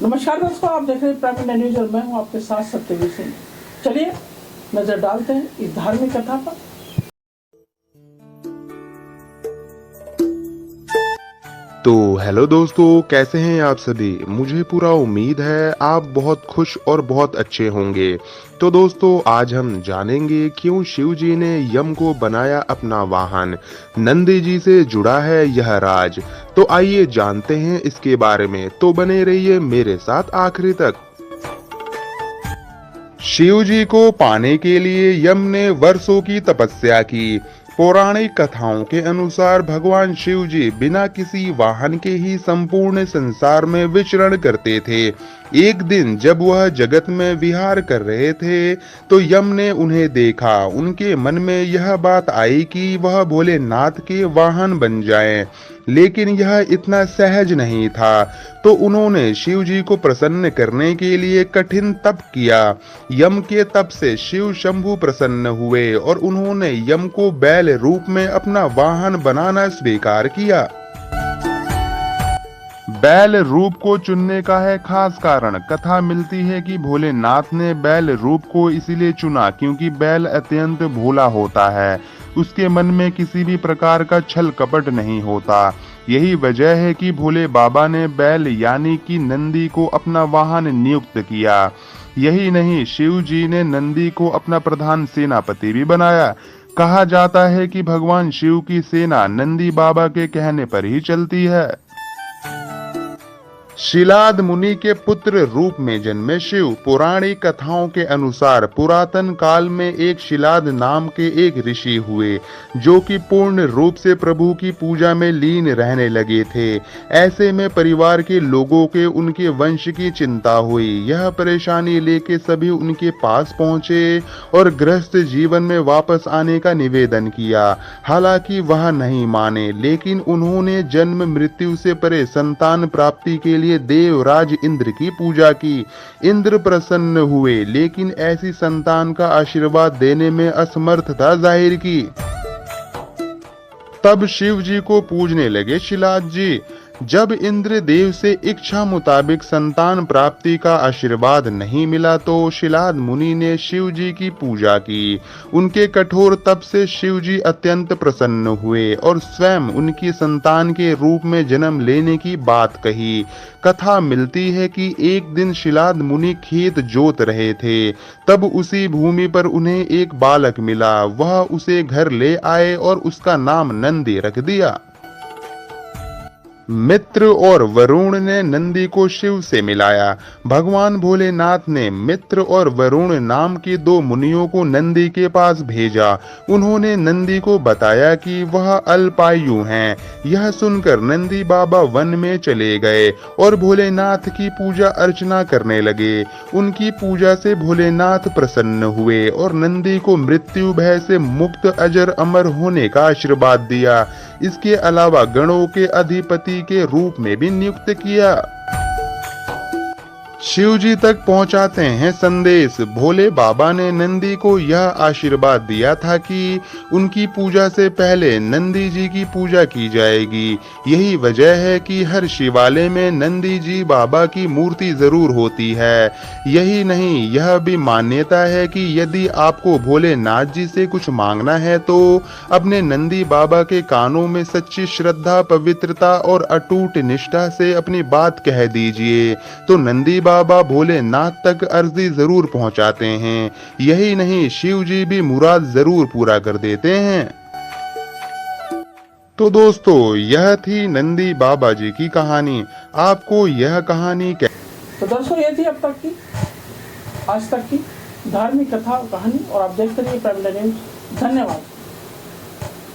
नमस्कार दोस्तों, आप देख रहे हैं प्राइम इंडिया न्यूज और मैं हूं आपके साथ सत्यवीर सिंह। चलिए नजर डालते हैं इस धार्मिक कथा पर। तो हेलो दोस्तों, कैसे हैं आप सभी। मुझे पूरा उम्मीद है आप बहुत खुश और बहुत अच्छे होंगे। तो दोस्तों, आज हम जानेंगे क्यों शिव जी ने यम को बनाया अपना वाहन। नंदी जी से जुड़ा है यह राज। तो आइए जानते हैं इसके बारे में। तो बने रहिए मेरे साथ आखिरी तक। शिव जी को पाने के लिए यम ने वर्षों की तपस्या की। पौराणिक कथाओं के अनुसार भगवान शिव जी बिना किसी वाहन के ही संपूर्ण संसार में विचरण करते थे। एक दिन जब वह जगत में विहार कर रहे थे तो यम ने उन्हें देखा। उनके मन में यह बात आई कि वह भोलेनाथ के वाहन बन जाएं। लेकिन यह इतना सहज नहीं था, तो उन्होंने शिव जी को प्रसन्न करने के लिए कठिन तप किया। यम के तप से शिव शंभु प्रसन्न हुए और उन्होंने यम को बैल रूप में अपना वाहन बनाना स्वीकार किया। बैल रूप को चुनने का है खास कारण। कथा मिलती है कि भोलेनाथ ने बैल रूप को इसीलिए चुना क्योंकि बैल अत्यंत भोला होता है। उसके मन में किसी भी प्रकार का छल कपट नहीं होता। यही वजह है कि भोले बाबा ने बैल यानी कि नंदी को अपना वाहन नियुक्त किया। यही नहीं, शिव जी ने नंदी को अपना प्रधान सेनापति भी बनाया। कहा जाता है कि भगवान शिव की सेना नंदी बाबा के कहने पर ही चलती है। शिलाद मुनि के पुत्र रूप में जन्मे शिव। पौराणिक कथाओं के अनुसार पुरातन काल में एक शिलाद नाम के एक ऋषि हुए जो कि पूर्ण रूप से प्रभु की पूजा में लीन रहने लगे थे। ऐसे में परिवार के लोगों के उनके वंश की चिंता हुई। यह परेशानी लेके सभी उनके पास पहुंचे और गृहस्थ जीवन में वापस आने का निवेदन किया। हालांकि वह नहीं माने, लेकिन उन्होंने जन्म मृत्यु से परे संतान प्राप्ति के लिए देवराज इंद्र की पूजा की। इंद्र प्रसन्न हुए, लेकिन ऐसी संतान का आशीर्वाद देने में असमर्थता जाहिर की। तब शिव जी को पूजने लगे शिलाद जी। जब इंद्र देव से इच्छा मुताबिक संतान प्राप्ति का आशीर्वाद नहीं मिला तो शिलाद मुनि ने शिव जी की पूजा की। उनके कठोर तप से शिव जी अत्यंत प्रसन्न हुए और स्वयं उनकी संतान के रूप में जन्म लेने की बात कही। कथा मिलती है कि एक दिन शिलाद मुनि खेत जोत रहे थे। तब उसी भूमि पर उन्हें एक बालक मिला। वह उसे घर ले आए और उसका नाम नंदी रख दिया। मित्र और वरुण ने नंदी को शिव से मिलाया। भगवान भोलेनाथ ने मित्र और वरुण नाम के दो मुनियों को नंदी के पास भेजा। उन्होंने नंदी को बताया कि वह अल्पायु हैं। यह सुनकर नंदी बाबा वन में चले गए और भोलेनाथ की पूजा अर्चना करने लगे। उनकी पूजा से भोलेनाथ प्रसन्न हुए और नंदी को मृत्यु भय से मुक्त अजर अमर होने का आशीर्वाद दिया। इसके अलावा गणों के अधिपति के रूप में भी नियुक्त किया। शिव जी तक पहुंचाते हैं संदेश। भोले बाबा ने नंदी को यह आशीर्वाद दिया था कि उनकी पूजा से पहले नंदी जी की पूजा की जाएगी। यही वजह है कि हर शिवालय में नंदी जी बाबा की मूर्ति जरूर होती है। यही नहीं, यह भी मान्यता है कि यदि आपको भोलेनाथ जी से कुछ मांगना है तो अपने नंदी बाबा के कानों में सच्ची श्रद्धा, पवित्रता और अटूट निष्ठा से अपनी बात कह दीजिए तो नंदी बाबा भोलेनाथ तक अर्जी जरूर पहुंचाते हैं। यही नहीं, शिव जी भी मुराद जरूर पूरा कर देते हैं। तो दोस्तों, यह थी नंदी बाबा जी की कहानी। आपको यह कहानी तो दर्शकों, ये थी अब तक की, आज तक की धार्मिक कथा और कहानी, और आप देखते रहिए प्राइम इंडिया न्यूज। धन्यवाद।